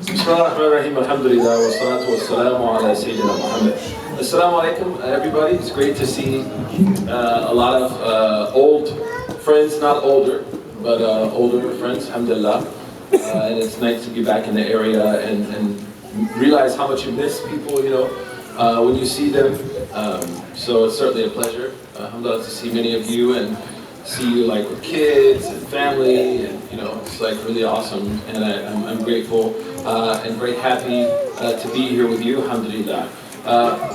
Bismillahirrahmanirrahim. Alhamdulillah wa salatu wa salamu ala Sayyidina Muhammad. Assalamu alaikum, everybody. It's great to see a lot of old friends, not older, but older friends, alhamdulillah. And it's nice to be back in the area and realize how much you miss people, when you see them. So it's certainly a pleasure, alhamdulillah, to see many of you and see you like with kids and family, and it's like really awesome, and I'm grateful and very happy to be here with you, alhamdulillah.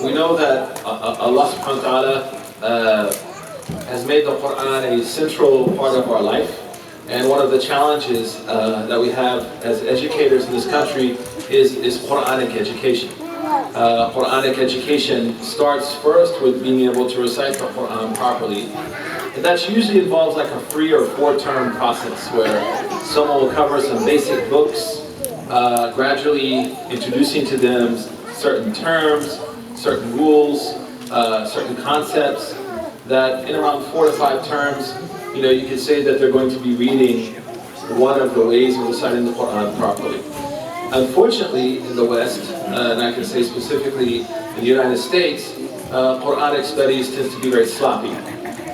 We know that Allah subhanahu wa ta'ala has made the Quran a central part of our life, and one of the challenges that we have as educators in this country is Quranic education. Quranic education starts first with being able to recite the Quran properly. And that usually involves like a 3 or 4 term process where someone will cover some basic books, gradually introducing to them certain terms, certain rules, certain concepts, that in around 4 to 5 terms, you can say that they're going to be reading one of the ways of reciting the Quran properly. Unfortunately, in the West, and I can say specifically in the United States, Quranic studies tends to be very sloppy.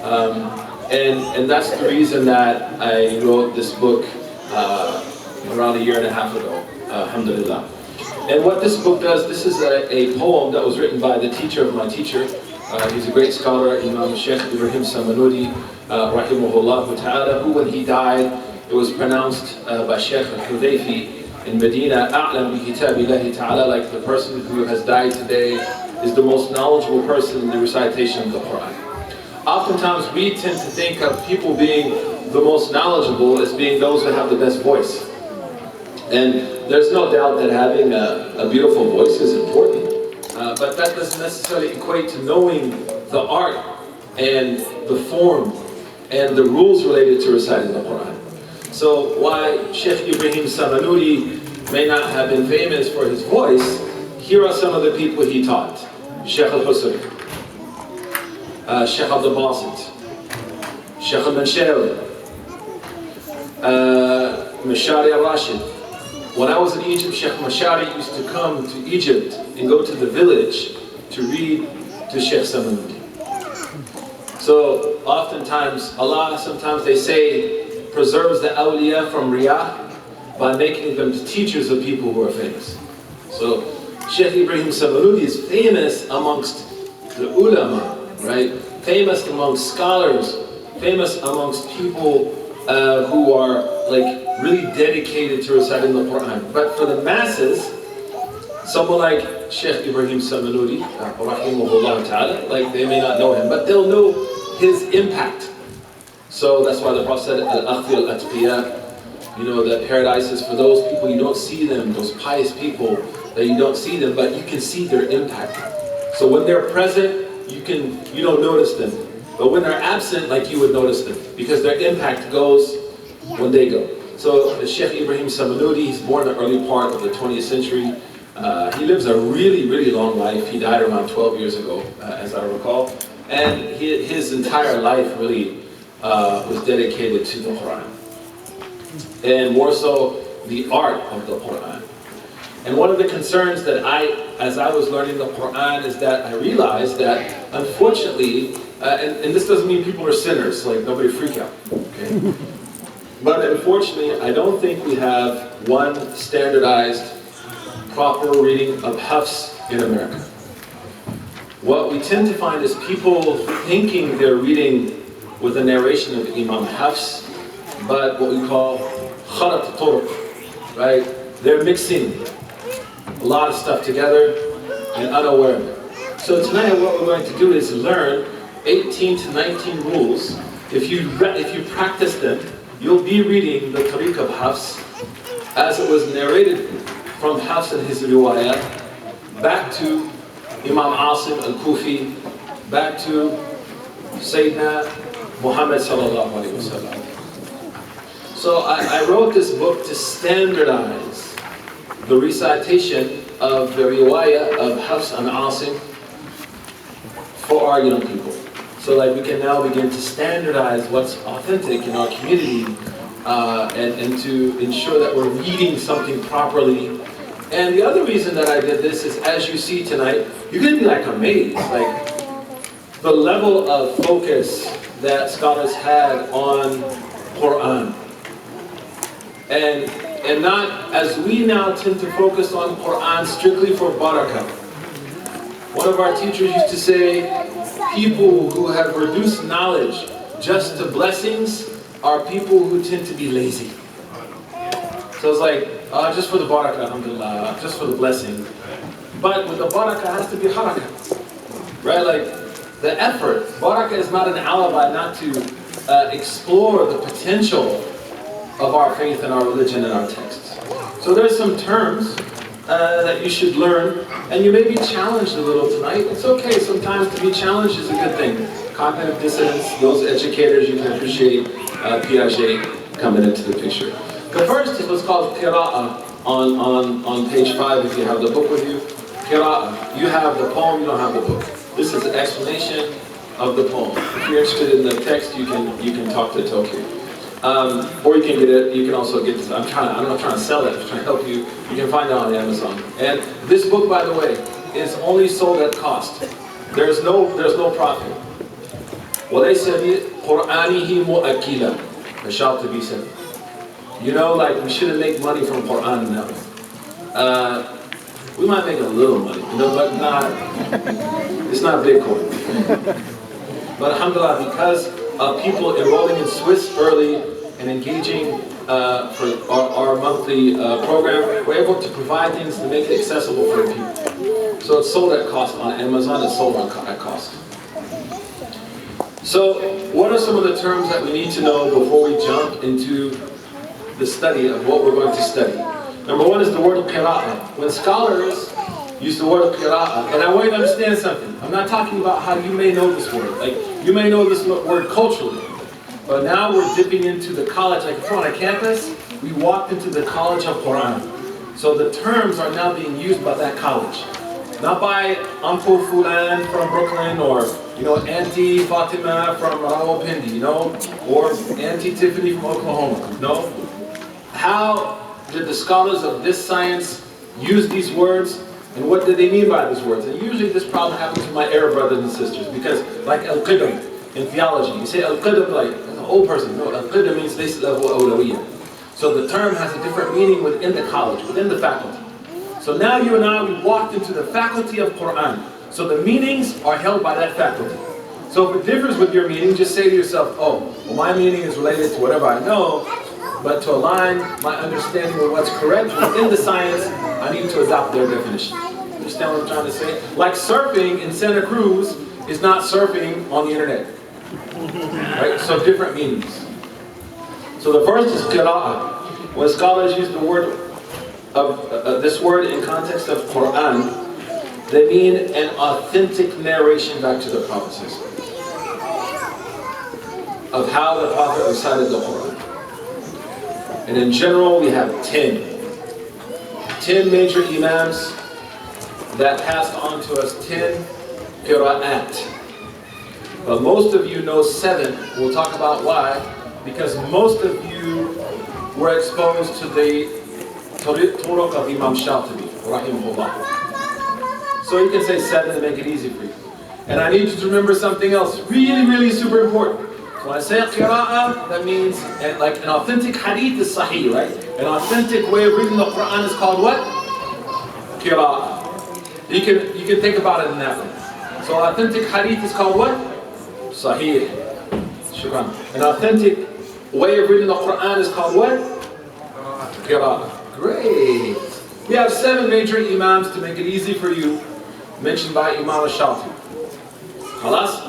And that's the reason that I wrote this book around 1.5 years ago, alhamdulillah. And what this book does, this is a poem that was written by the teacher of my teacher. He's a great scholar, Imam Sheikh Ibrahim Samanudi, rahimahullah ta'ala, who when he died, it was pronounced by Sheikh al-Hudayfi in Medina, A'lam bi kitabillahi ta'ala, like the person who has died today is the most knowledgeable person in the recitation of the Quran. Oftentimes we tend to think of people being the most knowledgeable as being those who have the best voice. And there's no doubt that having a beautiful voice is important, but that doesn't necessarily equate to knowing the art and the form and the rules related to reciting the Quran. So why Sheikh Ibrahim Samanudi may not have been famous for his voice, here are some of the people he taught. Sheikh al-Husri, Sheikh Abdul Basit, Sheikh al-Manshawi, Mashari al-Rashid. When I was in Egypt, Sheikh Mashari used to come to Egypt and go to the village to read to Sheikh Samanudi. So oftentimes, Allah, sometimes they say, preserves the awliya from riyah by making them teachers of people who are famous. So Sheikh Ibrahim Samanudi is famous amongst the ulama, right? Famous amongst scholars, famous amongst people who are like really dedicated to reciting the Quran. But for the masses, someone like Sheikh Ibrahim Samanudi, rahimahullah ta'ala, like they may not know him, but they'll know his impact. So that's why the Prophet said, Al-Akhfi al-Atqiya, that paradise is for those people you don't see them, those pious people that you don't see them, but you can see their impact. So when they're present, you don't notice them. But when they're absent, like you would notice them, because their impact goes when they go. So Sheikh Ibrahim Samanudi, he's born in the early part of the 20th century. He lives a really, really long life. He died around 12 years ago, as I recall. And his entire life really was dedicated to the Quran. And more so, the art of the Quran. And one of the concerns that as I was learning the Quran, is that I realized that, unfortunately, and this doesn't mean people are sinners, like nobody freak out, okay? But unfortunately, I don't think we have one standardized, proper reading of Hafs in America. What we tend to find is people thinking they're reading with a narration of Imam Hafs, but what we call khalat turuq, right? They're mixing a lot of stuff together and unaware of it. So tonight what we're going to do is learn 18 to 19 rules. If you practice them, you'll be reading the Tariq of Hafs as it was narrated from Hafs and his riwayat back to Imam Asim al-Kufi, back to Sayyidina Muhammad sallallahu alayhi wa sallam. So I wrote this book to standardize the recitation of the riwayah of Hafs and Asim for our young people. So like we can now begin to standardize what's authentic in our community and to ensure that we're reading something properly And the other reason that I did this is, as you see tonight, you're going to be like amazed. Like the level of focus that scholars had on Quran. And not as we now tend to focus on Quran strictly for barakah. One of our teachers used to say, people who have reduced knowledge just to blessings are people who tend to be lazy. So it's like, just for the barakah, alhamdulillah, just for the blessing. But with the barakah has to be harakah. Right? Like the effort. Barakah is not an alibi not to explore the potential of our faith and our religion and our texts. So there's some terms that you should learn, and you may be challenged a little tonight. It's okay, sometimes to be challenged is a good thing. Cognitive dissonance, those educators, you can appreciate Piaget coming into the picture. The first is what's called qira'ah on page 5 if you have the book with you. Qira'ah. You have the poem, you don't have the book. This is an explanation of the poem. If you're interested in the text, you can talk to Tokyo. Or you can get it, you can also get this. I'm not trying to sell it, I'm trying to help you. You can find it on Amazon. And this book, by the way, is only sold at cost. There's no profit. وَلَيْسَ بِقُرْآنِهِ مُؤَكِّلًا. Mashallah said. You know, like we shouldn't make money from Quran now. We might make a little money, you know, but it's not Bitcoin. But alhamdulillah, because of people enrolling in Swiss early and engaging for our monthly program, we're able to provide things to make it accessible for the people. So it's sold at cost on Amazon, it's sold at cost. So what are some of the terms that we need to know before we jump into the study of what we're going to study? Number one is the word qira'ah. When scholars use the word qira'ah, and I want you to understand something. I'm not talking about how you may know this word. Like, you may know this word culturally. But now we're dipping into the college. Like if we're on a campus, we walked into the College of Quran. So the terms are now being used by that college. Not by Uncle Fulan from Brooklyn, or Auntie Fatima from Rawalpindi, or Auntie Tiffany from Oklahoma. No. How did the scholars of this science use these words, and what did they mean by these words? And usually this problem happens with my Arab brothers and sisters, because like al-qidam in theology, you say al-qidam like an old person. No, al-qidam means laysa lahu awlawiyya. So the term has a different meaning within the college, within the faculty. So now you and I, we walked into the faculty of Quran. So the meanings are held by that faculty. So if it differs with your meaning, just say to yourself, oh, well, my meaning is related to whatever I know, but to align my understanding with what's correct within the science, I need to adopt their definition. Understand what I'm trying to say? Like surfing in Santa Cruz is not surfing on the internet. Right? So different meanings. So the first is qira'ah. When scholars use the word of this word in context of Quran, they mean an authentic narration back to the Prophet of how the Prophet recited the Quran. And in general, we have 10 major Imams that passed on to us 10 qira'at. But most of you know 7. We'll talk about why. Because most of you were exposed to the Tariq of Imam Shatibi, rahimahullah. So you can say 7 to make it easy for you. And I need you to remember something else, really, really super important. When I say qira'ah, that means like an authentic hadith is sahih, right? An authentic way of reading the Quran is called what? Qira'ah. You can think about it in that way. So authentic hadith is called what? Sahih. Shukran. An authentic way of reading the Quran is called what? Qira'ah. Great. We have 7 major Imams to make it easy for you, mentioned by Imam al-Shatibi. Khalas?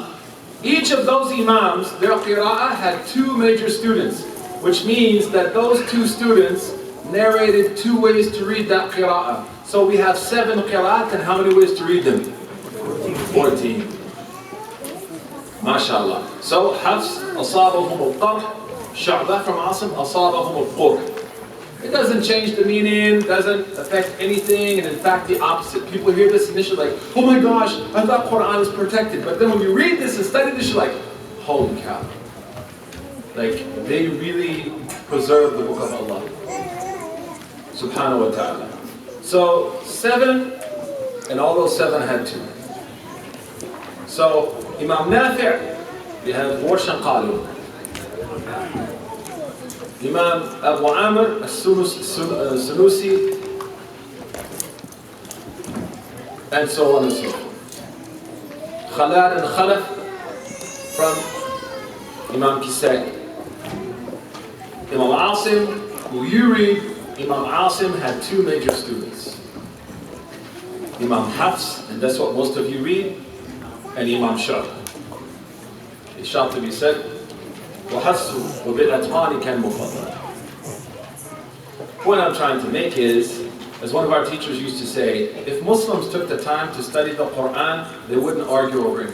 Each of those Imams, their qira'ah had 2 major students, which means that those 2 students narrated 2 ways to read that qira'ah. So we have 7 qira'at, and how many ways to read them? 14. Mashallah. So Hafs, asabahum al-tarh, Shu'bah from Asim, asabahum al-qurh. It doesn't change the meaning, doesn't affect anything, and in fact the opposite. People hear this initially like, oh my gosh, I thought Quran was protected. But then when you read this and study this, you're like, holy cow. Like, they really preserve the book of Allah. Subhanahu wa ta'ala. So 7, and all those 7 had 2. So Imam Nafi', we have Warsh and Qalun. Imam Abu Amr al-Sunusi, and so on and so forth. Khalad and Khalaf from Imam Kisai. Imam Asim, who you read, Imam Asim had 2 major students. Imam Hafs, and that's what most of you read, and Imam Shah. Shatibi said, وَحَسُّ وَبِالْأَتْمَانِ كَانْ مُفَضَّلًا. What I'm trying to make is, as one of our teachers used to say, if Muslims took the time to study the Quran, they wouldn't argue over it.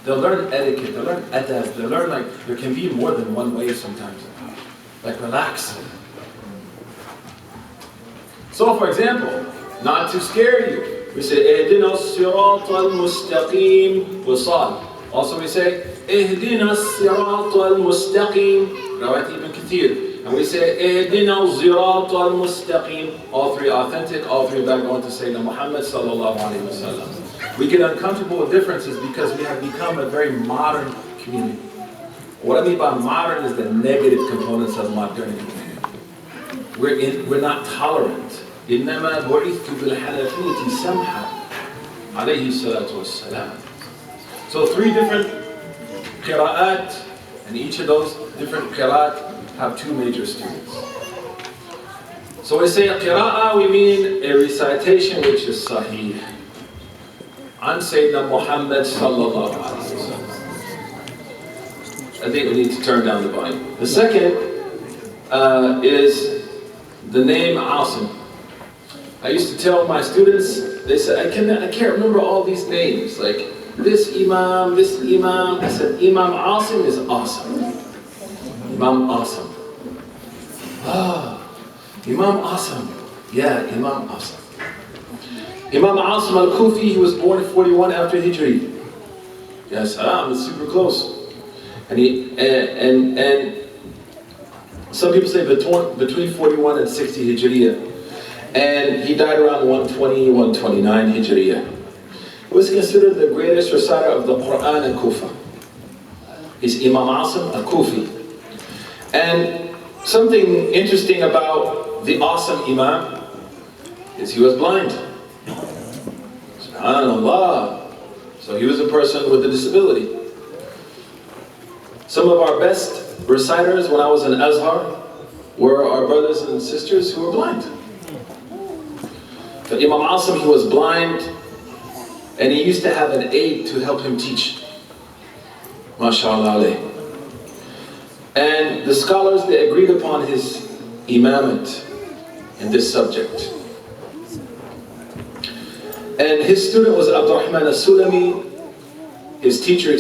They'll learn etiquette, they'll learn adab, they'll learn like there can be more than one way sometimes. Like relax. So for example, not to scare you, we say, اهدنا الصراط المستقيم وصال. Also we say, اهدنا الصراط المستقيم, Rawat Ibn Kathir. And we say, اهدنا الصراط المستقيم. All 3 authentic, all 3 back going to Sayyidina Muhammad sallallahu alayhi wa sallam. We get uncomfortable with differences because we have become a very modern community. What I mean by modern is the negative components of modernity. We're not tolerant. إنما بعثت بالحنفية سمحا عليه الصلاة والسلام. So 3 different qira'at, and each of those different qira'at have 2 major students. So we say a qira'ah, we mean a recitation which is sahih. On Sayyidina Muhammad sallallahu alayhi wa sallam. I think we need to turn down the volume. The second is the name Asim. I used to tell my students, they said, I can't remember all these names. Like, this Imam, this Imam. I said, Imam Asim is awesome. Imam Asim. Ah, Imam Asim. Yeah, Imam Asim. Imam Asim al-Kufi, he was born in 41 after Hijri. Yes, it's super close. And some people say between 41 and 60 Hijriya. And he died around 120, 129 Hijriya. He was considered the greatest reciter of the Quran in Kufa. He's Imam Asim al-Kufi. And something interesting about the awesome Imam is he was blind. SubhanAllah. So he was a person with a disability. Some of our best reciters when I was in Azhar were our brothers and sisters who were blind. But Imam Asim, he was blind, and he used to have an aide to help him teach. Mashallah alayh. And the scholars, they agreed upon his imamate in this subject. And his student was Abdurrahman al-Sulami, his teacher,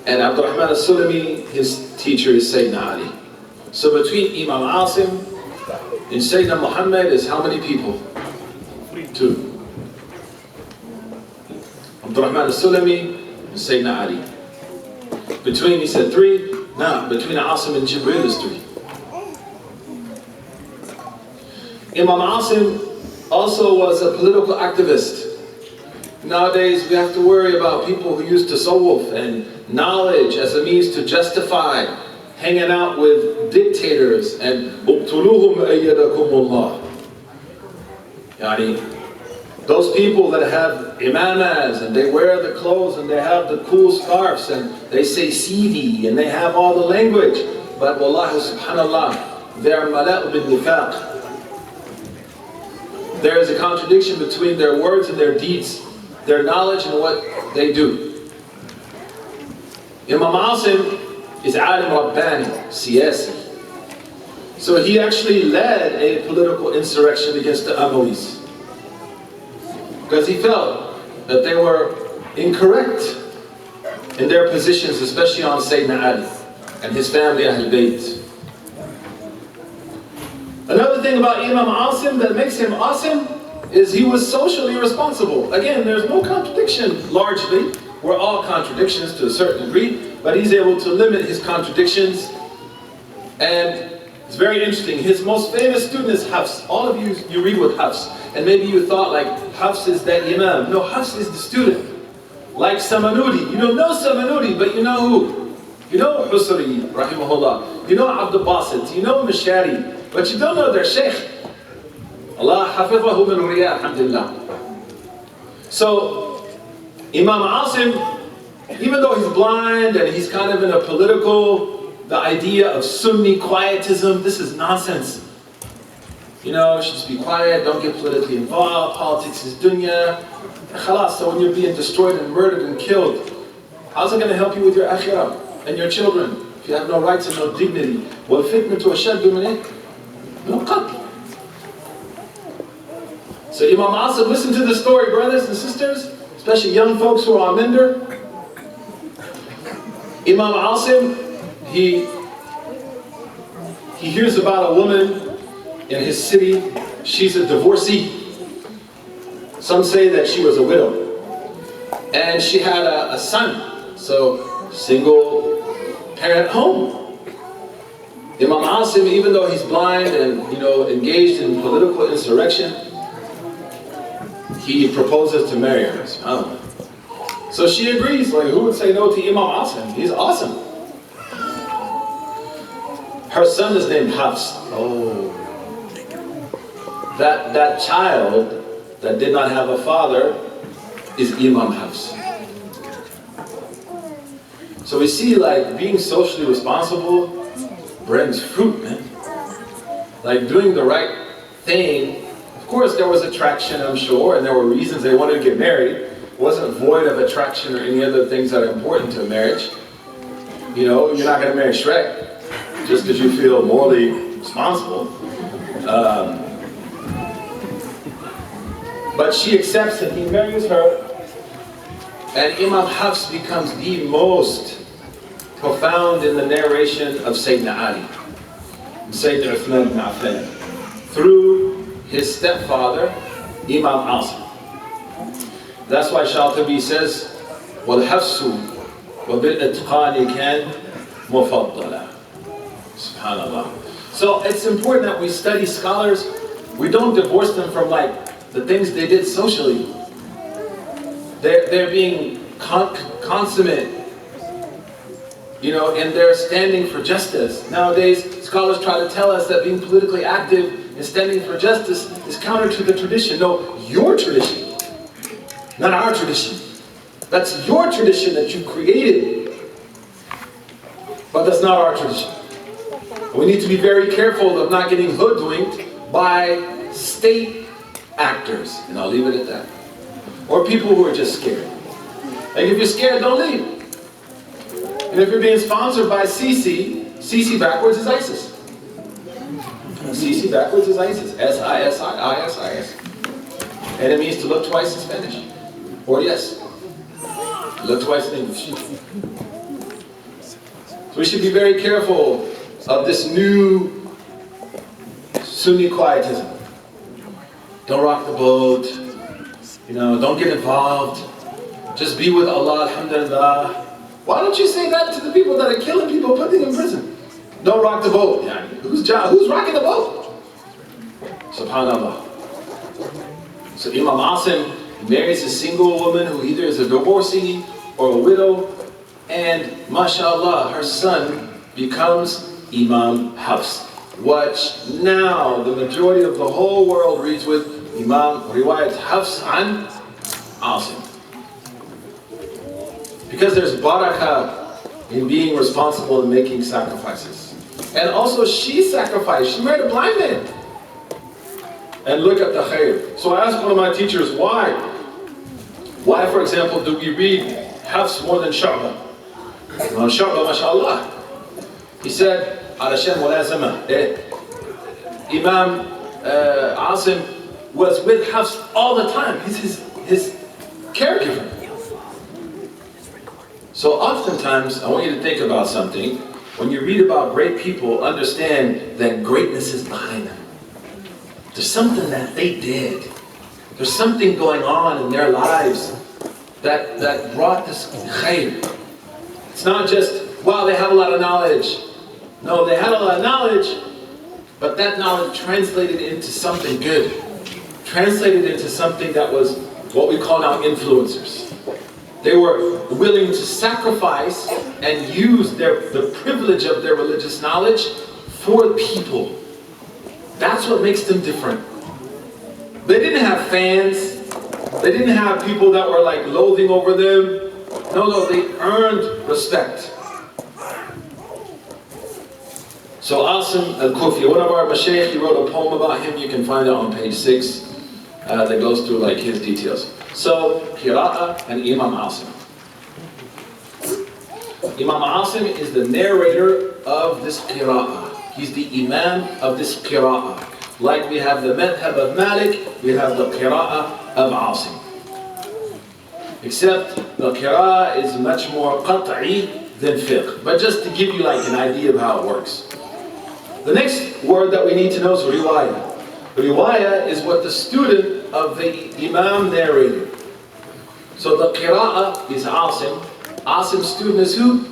and Abdurrahman al-Sulami, his teacher is Sayyidina Ali. So between Imam Asim and Sayyidina Muhammad is how many people? 2. Abdurrahman al-Sulami and Sayyidina Ali. Between, he said 3. No, between Asim and Jibreel is 3. Imam Asim also was a political activist. Nowadays we have to worry about people who use tasawwuf and knowledge as a means to justify hanging out with dictators and ubtuluhum ayyadakumullah. Yani, those people that have imamas and they wear the clothes and they have the cool scarves and they say Sidi and they have all the language, but wallahi subhanallah, they are mala'u bin nifaq. There is a contradiction between their words and their deeds, their knowledge and what they do. Imam Asim is alim rabbani, siyasi. So he actually led a political insurrection against the Umayyads, because he felt that they were incorrect in their positions, especially on Sayyidina Ali and his family, Ahl Bayt. Another thing about Imam Asim that makes him Asim is he was socially responsible. Again, there's no contradiction largely. We're all contradictions to a certain degree, but he's able to limit his contradictions. And It's very interesting. His most famous student is Hafs. All of you read with Hafs. And maybe you thought like Hafs is that Imam. No, Hafs is the student. Like Samanudi. You don't know Samanudi, but you know who? You know Husri, rahimahullah. You know Abdul Basit. You know Mashari. But you don't know their Sheikh. Allah hafizahu min riyah, alhamdulillah. So, Imam Asim, even though he's blind and he's kind of in a political, the idea of Sunni quietism, this is nonsense. You know, just be quiet, don't get politically involved, politics is dunya. Khalas, so when you're being destroyed and murdered and killed, how's it going to help you with your akhirah and your children if you have no rights and no dignity? وَالْفِتْنَةُ أَشَدُّ مِنْ الْقَتْلِ. So Imam Asim, listen to the story, brothers and sisters, especially young folks who are on Minder. Imam Asim, he hears about a woman in his city. She's a divorcee. Some say that she was a widow. And she had a son, so single parent home. Imam Asim, even though he's blind and engaged in political insurrection, he proposes to marry her. So she agrees. Like, who would say no to Imam Asim? He's awesome. Her son is named Hafs. Oh. That child that did not have a father is Imam Hafs. So we see, like, being socially responsible brings fruit, man. Like, doing the right thing. Of course, there was attraction, I'm sure, and there were reasons they wanted to get married. It wasn't void of attraction or any other things that are important to a marriage. You know, you're not going to marry Shrek just because you feel morally responsible. But she accepts and he marries her. And Imam Hafs becomes the most profound in the narration of Sayyidina Ali, Sayyidina Uthman ibn Affan, through his stepfather, Imam Asim. That's why Shatibi says, وَالْحَفْسُ وَبِالْإِتْقَانِ كَانْ مُفَضَّلًا. SubhanAllah. So it's important that we study scholars. We don't divorce them from like the things they did socially. They're being consummate, and they're standing for justice. Nowadays, scholars try to tell us that being politically active and standing for justice is counter to the tradition. No, your tradition, not our tradition. That's your tradition that you created, but that's not our tradition. We need to be very careful of not getting hoodwinked by state actors, and I'll leave it at that. Or people who are just scared. Like, if you're scared, don't leave. And if you're being sponsored by Sisi backwards is ISIS. Sisi backwards is ISIS. S-I-S-I-I-S-I-S. And it means to look twice in Spanish. Or yes. Look twice in English. So we should be very careful of this new Sunni quietism. Don't rock the boat. Don't get involved. Just be with Allah, alhamdulillah. Why don't you say that to the people that are killing people, putting them in prison? Don't rock the boat. Who's rocking the boat? Subhanallah. So Imam Asim marries a single woman who either is a divorcee or a widow, and mashallah, her son becomes Imam Hafs. Watch now, the majority of the whole world reads with Imam Riwayat Hafs an Asim. Because there's barakah in being responsible and making sacrifices. And also she sacrificed, she married a blind man. And look at the khair. So I asked one of my teachers, why? Why, for example, do we read Hafs more than Shu'bah? Shu'bah, mashallah. He said, Alashan mulazama. Imam Asim was with Hafs all the time. He's his caregiver. So oftentimes, I want you to think about something. When you read about great people, understand that greatness is behind them. There's something that they did. There's something going on in their lives that brought this khair. It's not just, wow, they have a lot of knowledge. No, they had a lot of knowledge, but that knowledge translated into something good. Translated into something that was what we call now influencers. They were willing to sacrifice and use the privilege of their religious knowledge for people. That's what makes them different. They didn't have fans. They didn't have people that were like loathing over them. No, they earned respect. So Asim al-Kufi, one of our Mashaykh, he wrote a poem about him. You can find it on page 6. That goes through like his details. So, Qira'ah and Imam Asim. Imam Asim is the narrator of this Qira'ah. He's the Imam of this Qira'ah. Like we have the Madhab of Malik, we have the Qira'ah of Asim. Except the Qira'ah is much more qat'i than fiqh. But just to give you like an idea of how it works. The next word that we need to know is riwayah. Riwayah is what the student of the Imam narrated. So the Qira'ah is Asim. Asim's student is who?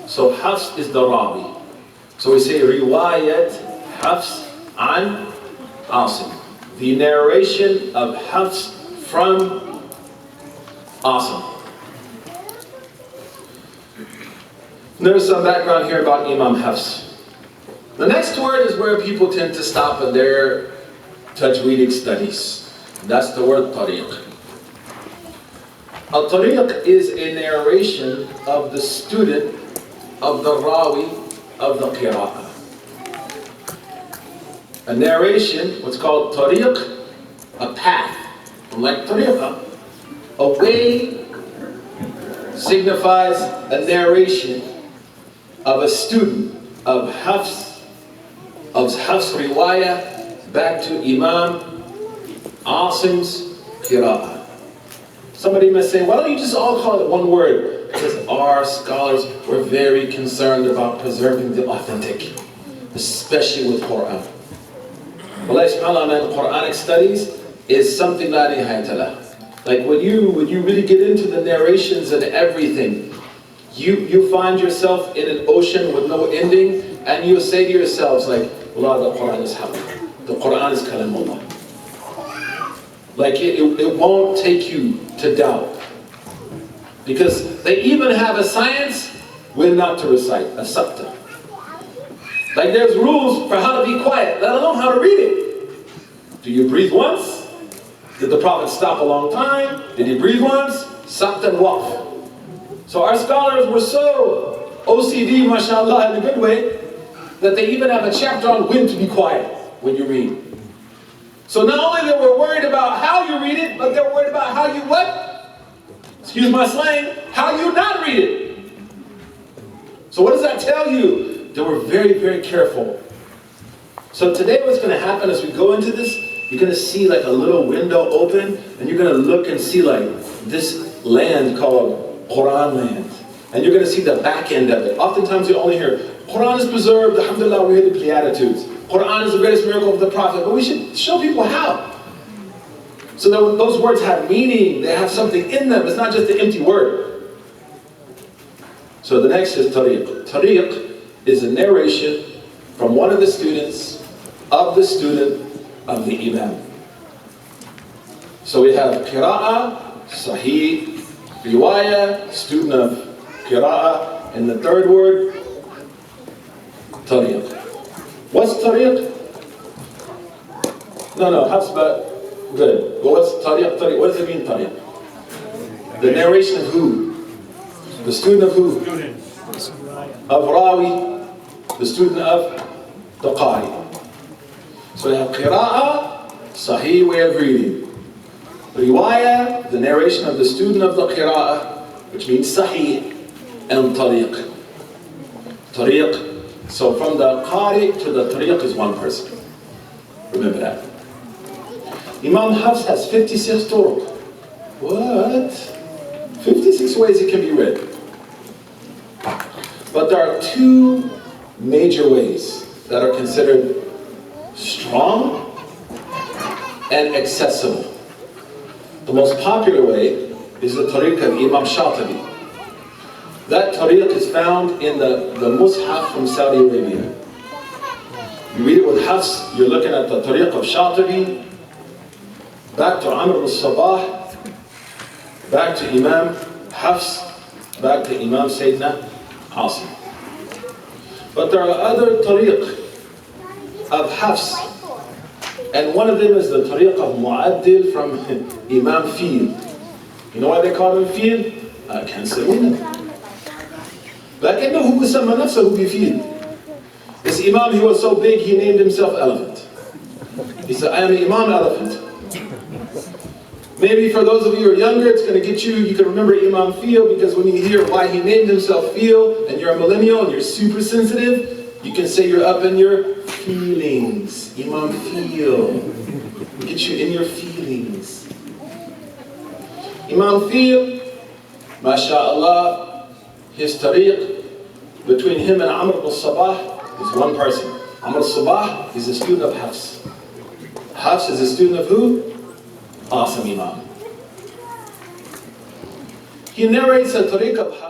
So Hafs is the Rawi. So we say riwayat Hafs an Asim. The narration of Hafs from Asim. There's some background here about Imam Hafs. The next word is where people tend to stop in their tajweedic studies. That's the word Tariq. Tariq is a narration of the student of the Rawi of the Qira'ah. A narration, what's called Tariq, a path. Like Tariqah, a way signifies a narration of a student of Hafs riwayah back to Imam Asim's Qira'ah. Somebody may say, why don't you just all call it one word? Because our scholars were very concerned about preserving the authentic, especially with Quran. Allah subhanahu wa ta'ala, Quranic studies is something la nihayata lah. Like when you really get into the narrations and everything, you find yourself in an ocean with no ending, and you say to yourselves like, Allah, the Quran is haqq. The Quran is kalamullah. Like it won't take you to doubt. Because they even have a science when not to recite, a sabta. Like there's rules for how to be quiet, let alone how to read it. Do you breathe once? Did the Prophet stop a long time? Did he breathe once? Sabta and waqf. So our scholars were so OCD, mashallah, in a good way, that they even have a chapter on when to be quiet when you read. So not only they were worried about how you read it, but they were worried about how you what? Excuse my slang, how you not read it. So what does that tell you? They were very, very careful. So today what's going to happen as we go into this, you're going to see like a little window open, and you're going to look and see like this land called Quran land. And you're going to see the back end of it. Oftentimes you only hear, Quran is preserved, alhamdulillah, we hear the Beatitudes. Quran is the greatest miracle of the Prophet, but we should show people how. So that those words have meaning, they have something in them, it's not just an empty word. So the next is Tariq. Tariq is a narration from one of the students of the student of the Imam. So we have Qira'ah, Sahih, Riwayah, student of Qira'ah, and the third word, Tariq. What's Tariq? No, Hafs, but good. Well, what's Tariq? What does it mean, Tariq? The narration of who? The student of who? Of Rawi, the student of the Qari. So we have Qira'ah, Sahih way of reading. Riwayah, the narration of the student of the Qira'ah, which means Sahih, and Tariq. Tariq. So from the Qari to the Tariq is one person. Remember that. Imam Hafs has 56 turuq. What? 56 ways it can be read. But there are two major ways that are considered strong and accessible. The most popular way is the Tariq of Imam Shatibi. That Tariq is found in the Mus'haf from Saudi Arabia. You read it with Hafs, you're looking at the Tariq of Shatibi, back to Amr al-Sabah, back to Imam Hafs, back to Imam Sayyidina Asim. But there are other Tariq of Hafs, and one of them is the Tariq of Mu'addil from Imam Fil. You know why they call him Fil? كان سمينا لكنه سمى نفسه بفيل. This Imam, he was so big, he named himself Elephant. He said, I am an Imam Elephant. Maybe for those of you who are younger, it's going to get you, you can remember Imam Fil, because when you hear why he named himself Fil, and you're a millennial and you're super sensitive, you can say you're up in your feelings. Imam Fil. Get you in your feelings. Imam Fil, Mashallah, his tariq between him and Amr al-Sabah is one person. Amr al-Sabah is a student of Hafs. Hafs is a student of who? Asim Imam. He narrates a tariq of Hafs.